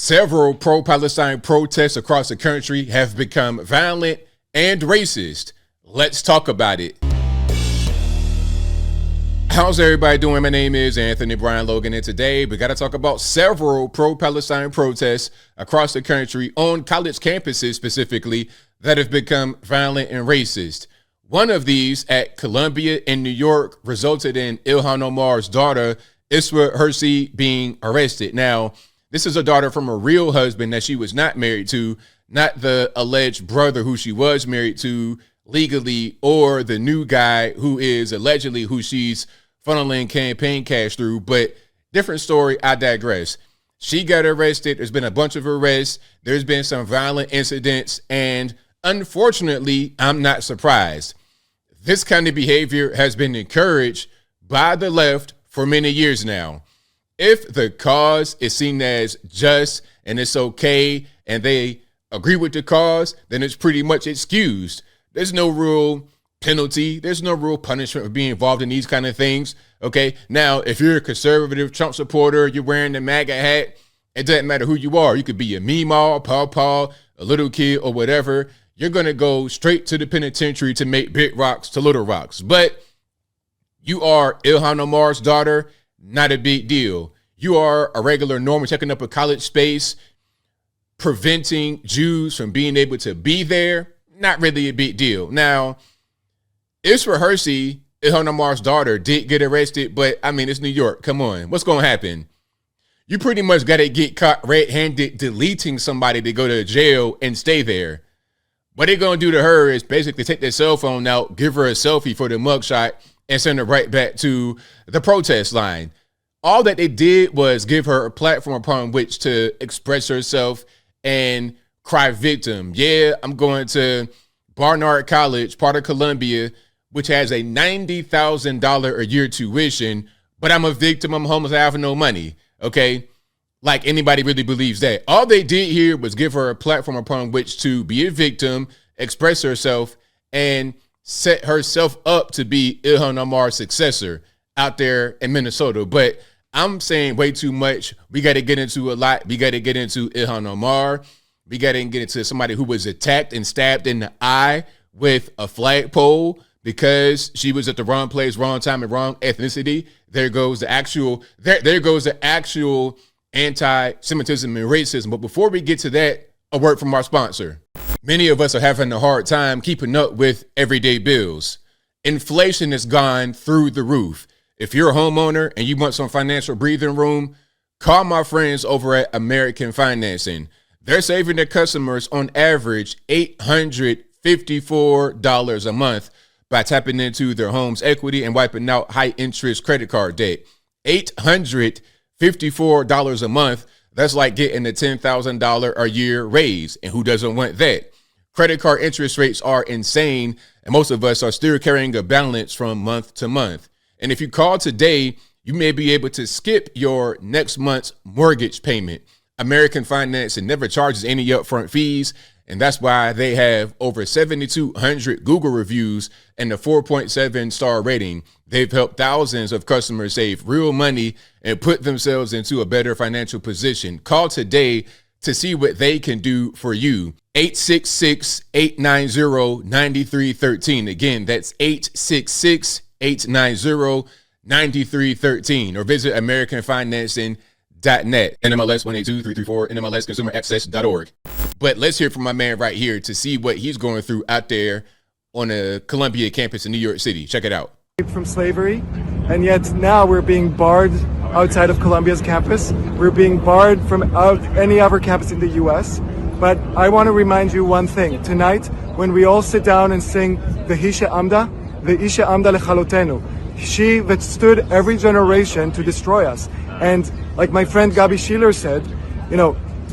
Several pro-Palestine protests across the country have become violent and racist. Let's talk about it. How's everybody doing? My name is Anthony Brian Logan, and today we got to talk about several pro-Palestine protests across the country on college campuses specifically that have become violent and racist. One of these at Columbia in New York resulted in Ilhan Omar's daughter, Isra Hersey, being arrested. Now, this is a daughter from a real husband that she was not married to, not the alleged brother who she was married to legally, or the new guy who is allegedly who she's funneling campaign cash through. But different story, I digress. She got arrested. There's been a bunch of arrests. There's been some violent incidents. And unfortunately, I'm not surprised. This kind of behavior has been encouraged by the left for many years now. If the cause is seen as just and it's okay and they agree with the cause, then it's pretty much excused. There's no real penalty. There's no real punishment for being involved in these kind of things. Okay. Now, if you're a conservative Trump supporter, you're wearing the MAGA hat, it doesn't matter who you are. You could be a meemaw, pawpaw, a little kid or whatever. You're going to go straight to the penitentiary to make big rocks to little rocks. But you are Ilhan Omar's daughter. Not a big deal. You are a regular normal checking up a college space, preventing Jews from being able to be there. Not really a big deal. Now, Isra Hersey, Ilhan Omar's daughter, did get arrested, but I mean, it's New York. Come on. What's going to happen? You pretty much got to get caught red-handed deleting somebody to go to jail and stay there. What they're going to do to her is basically take their cell phone out, give her a selfie for the mugshot, and send her right back to the protest line. All that they did was give her a platform upon which to express herself and cry victim. Yeah, I'm going to Barnard College, part of Columbia, which has a $90,000 a year tuition, but I'm a victim. I'm homeless. I have no money. Okay. Like anybody really believes that. All they did here was give her a platform upon which to be a victim, express herself, and set herself up to be Ilhan Omar's successor out there in Minnesota. But I'm saying way too much. We got to get into a lot. We got to get into Ilhan Omar. We got to get into somebody who was attacked and stabbed in the eye with a flagpole because she was at the wrong place, wrong time, and wrong ethnicity. There goes the actual anti-Semitism and racism. But before we get to that, a word from our sponsor. Many of us are having a hard time keeping up with everyday bills. Inflation has gone through the roof. If you're a homeowner and you want some financial breathing room, call my friends over at American Financing. They're saving their customers on average $854 a month by tapping into their home's equity and wiping out high interest credit card debt. $854 a month. That's like getting a $10,000 a year raise. And who doesn't want that? Credit card interest rates are insane, and most of us are still carrying a balance from month to month. And if you call today, you may be able to skip your next month's mortgage payment. American Financing never charges any upfront fees, and that's why they have over 7,200 Google reviews and a 4.7 star rating. They've helped thousands of customers save real money and put themselves into a better financial position. Call today to see what they can do for you. 866-890-9313. Again, that's 866-890-9313. Or visit AmericanFinancing.net. NMLS 182334, NMLSConsumerAccess.org. But let's hear from my man right here to see what he's going through out there on a Columbia campus in New York City. Check it out. From slavery, and yet now we're being barred outside of Columbia's campus. We're being barred from any other campus in the U.S. But I want to remind you one thing. Tonight, when we all sit down and sing the Isha Amda Lechalotenu, she that stood every generation to destroy us. And like my friend Gabi Schiller said,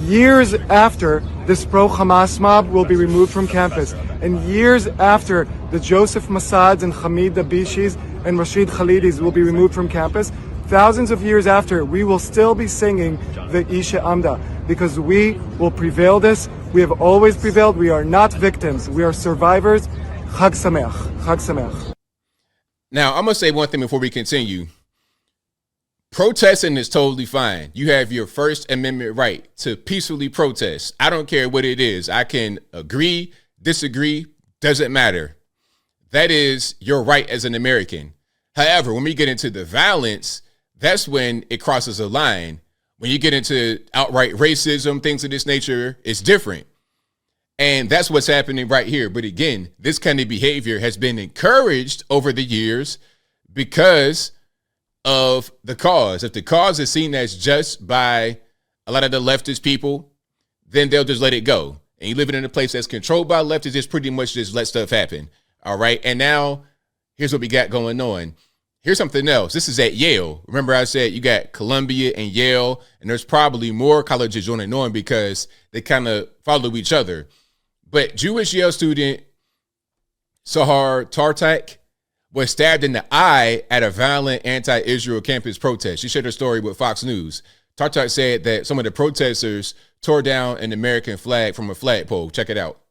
years after this pro-Hamas mob will be removed from campus, and years after the Joseph Massads and Hamid Dabishis and Rashid Khalidis will be removed from campus, thousands of years after, we will still be singing the Isha Amda, because we will prevail this. We have always prevailed. We are not victims. We are survivors. Chag Sameach. Chag Sameach. Now, I'm going to say one thing before we continue. Protesting is totally fine. You have your First Amendment right to peacefully protest. I don't care what it is. I can agree, disagree, doesn't matter. That is your right as an American. However, when we get into the violence, that's when it crosses a line. When you get into outright racism, things of this nature, it's different. And that's what's happening right here. But again, this kind of behavior has been encouraged over the years because of the cause. If the cause is seen as just by a lot of the leftist people, then they'll just let it go. And you live in a place that's controlled by leftists, just pretty much just let stuff happen. All right. And now here's what we got going on. Here's something else. This is at Yale. Remember I said you got Columbia and Yale, and there's probably more colleges joining on because they kind of follow each other. But Jewish Yale student Sahar Tartak was stabbed in the eye at a violent anti-Israel campus protest. She shared her story with Fox News. Tartak said that some of the protesters tore down an American flag from a flagpole. Check it out.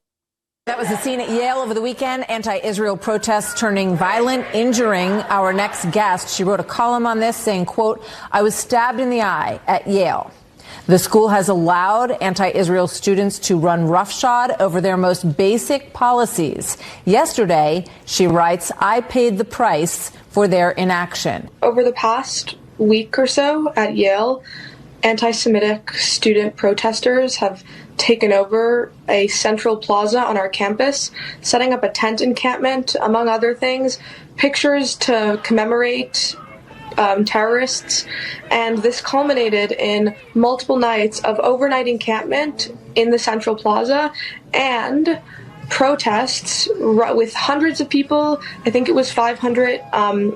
That was the scene at Yale over the weekend. Anti-Israel protests turning violent, injuring our next guest. She wrote a column on this saying, quote, "I was stabbed in the eye at Yale." The school has allowed anti-Israel students to run roughshod over their most basic policies. Yesterday, she writes, "I paid the price for their inaction." Over the past week or so at Yale, anti-Semitic student protesters have taken over a central plaza on our campus, setting up a tent encampment, among other things, pictures to commemorate terrorists, and this culminated in multiple nights of overnight encampment in the central plaza and protests with hundreds of people. I think it was 500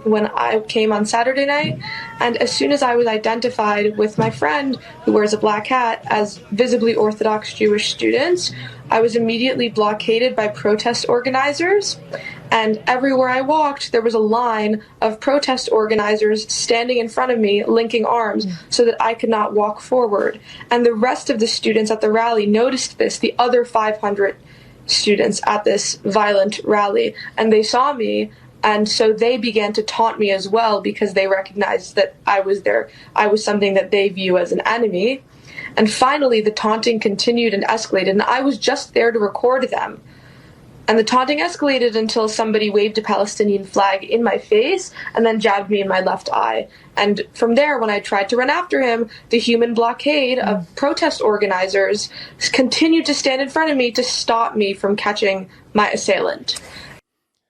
when I came on Saturday night. And as soon as I was identified with my friend who wears a black hat as visibly Orthodox Jewish students, I was immediately blockaded by protest organizers. And everywhere I walked, there was a line of protest organizers standing in front of me, linking arms, so that I could not walk forward. And the rest of the students at the rally noticed this, the other 500 students at this violent rally, and they saw me, and so they began to taunt me as well because they recognized that I was something that they view as an enemy. And finally, the taunting continued and escalated, and I was just there to record them. And the taunting escalated until somebody waved a Palestinian flag in my face and then jabbed me in my left eye. And from there, when I tried to run after him, the human blockade of protest organizers continued to stand in front of me to stop me from catching my assailant.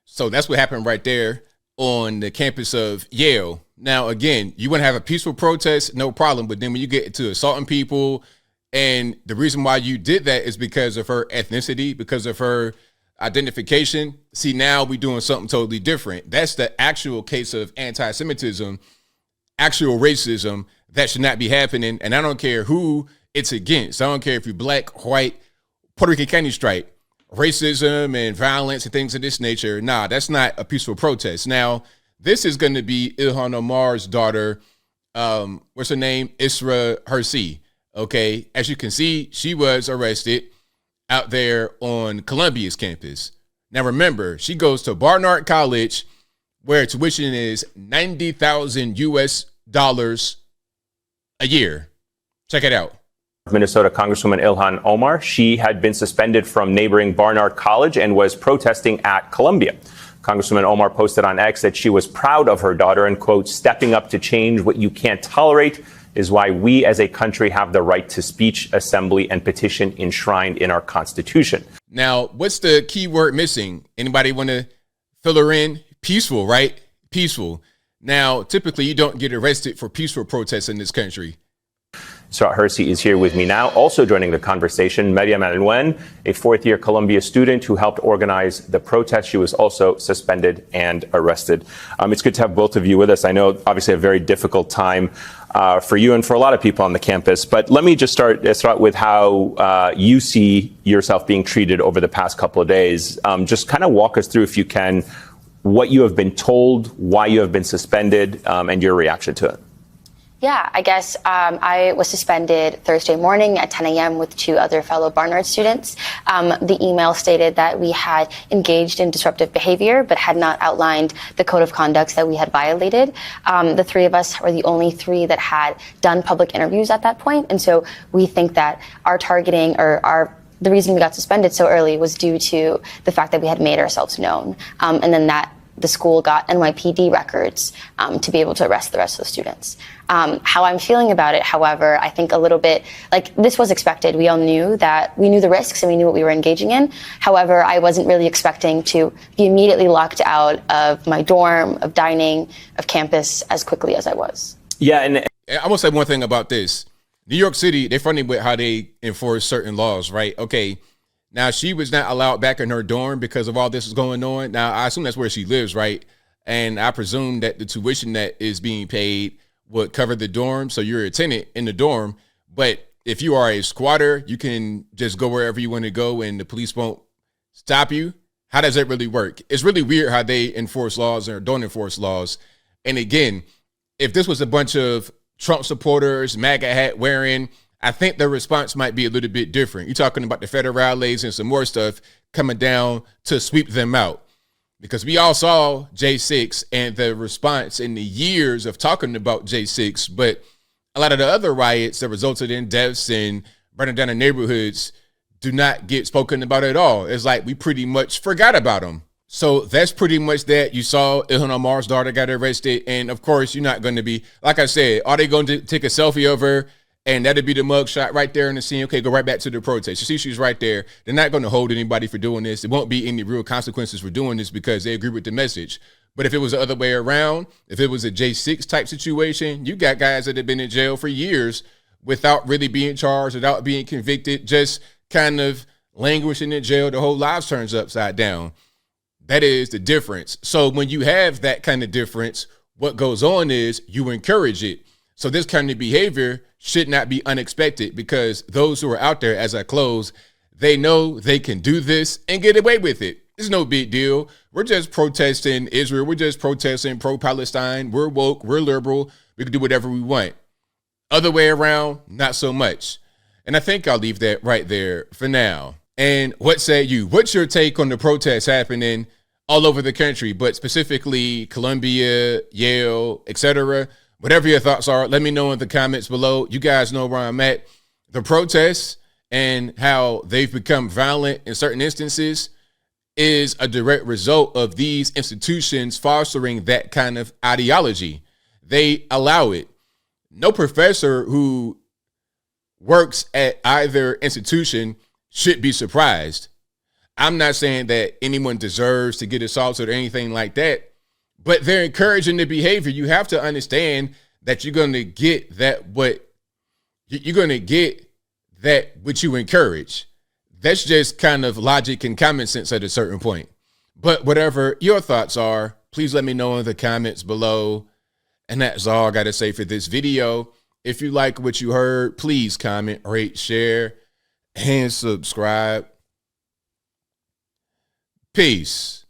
So that's what happened right there on the campus of Yale. Now, again, you want to have a peaceful protest, no problem. But then when you get into assaulting people, and the reason why you did that is because of her ethnicity, because of her identification. See, now we're doing something totally different. That's the actual case of anti-Semitism, actual racism that should not be happening. And I don't care who it's against. I don't care if you're black, white, Puerto Rican County stripe, racism and violence and things of this nature. Nah, that's not a peaceful protest. Now, this is going to be Ilhan Omar's daughter. What's her name? Isra Hirsi. Okay. As you can see, she was arrested out there on Columbia's campus. Now, remember, she goes to Barnard College, where tuition is $90,000 US a year. Check it out. Minnesota Congresswoman Ilhan Omar, she had been suspended from neighboring Barnard College and was protesting at Columbia. Congresswoman Omar posted on X that she was proud of her daughter and, quote, "stepping up to change what you can't tolerate is why we as a country have the right to speech, assembly, and petition enshrined in our Constitution." Now, what's the key word missing? Anybody want to fill her in? Peaceful, right? Peaceful. Now, typically, you don't get arrested for peaceful protests in this country. Isra Hirsi is here with me now. Also joining the conversation, Maryam Alwen, a fourth-year Columbia student who helped organize the protest. She was also suspended and arrested. It's good to have both of you with us. I know, obviously, a very difficult time for you and for a lot of people on the campus. But let me just start with how you see yourself being treated over the past couple of days. Just kind of walk us through, if you can, what you have been told, why you have been suspended, and your reaction to it. Yeah, I guess I was suspended Thursday morning at 10 a.m. with 2 other fellow Barnard students. The email stated that we had engaged in disruptive behavior, but had not outlined the code of conduct that we had violated. The 3 of us were the only 3 that had done public interviews at that point. And so we think that our targeting the reason we got suspended so early was due to the fact that we had made ourselves known. And then that the school got NYPD records to be able to arrest the rest of the students. How I'm feeling about it, however, I think a little bit like this was expected. We all knew the risks and we knew what we were engaging in. However, I wasn't really expecting to be immediately locked out of my dorm, of dining, of campus as quickly as I was. Yeah, and I will say one thing about this. New York City, they're funny with how they enforce certain laws, right? Okay. Now, she was not allowed back in her dorm because of all this is going on. Now, I assume that's where she lives, right? And I presume that the tuition that is being paid would cover the dorm. So you're a tenant in the dorm. But if you are a squatter, you can just go wherever you want to go and the police won't stop you. How does that really work? It's really weird how they enforce laws or don't enforce laws. And again, if this was a bunch of Trump supporters, MAGA hat wearing, I think the response might be a little bit different. You're talking about the federales and some more stuff coming down to sweep them out. Because we all saw J6 and the response in the years of talking about J6, but a lot of the other riots that resulted in deaths and burning down the neighborhoods do not get spoken about at all. It's like we pretty much forgot about them. So that's pretty much that. You saw Ilhan Omar's daughter got arrested. And of course, you're not going to be, like I said, are they going to take a selfie of her? And that'd be the mugshot right there in the scene. Okay, go right back to the protest. You see, she's right there. They're not going to hold anybody for doing this. There won't be any real consequences for doing this because they agree with the message. But if it was the other way around, if it was a J6 type situation, you got guys that have been in jail for years without really being charged, without being convicted, just kind of languishing in jail. The whole lives turns upside down. That is the difference. So when you have that kind of difference, what goes on is you encourage it. So this kind of behavior should not be unexpected because those who are out there, as I close, they know they can do this and get away with it. It's no big deal. We're just protesting Israel. We're just protesting pro-Palestine. We're woke. We're liberal. We can do whatever we want. Other way around, not so much. And I think I'll leave that right there for now. And what say you? What's your take on the protests happening all over the country, but specifically Columbia, Yale, etc.? Whatever your thoughts are, let me know in the comments below. You guys know where I'm at. The protests and how they've become violent in certain instances is a direct result of these institutions fostering that kind of ideology. They allow it. No professor who works at either institution should be surprised. I'm not saying that anyone deserves to get assaulted or anything like that, but they're encouraging the behavior. You have to understand that you're going to get what you encourage. That's just kind of logic and common sense at a certain point. But whatever your thoughts are, please let me know in the comments below. And that's all I got to say for this video. If you like what you heard, please comment, rate, share, and subscribe. Peace.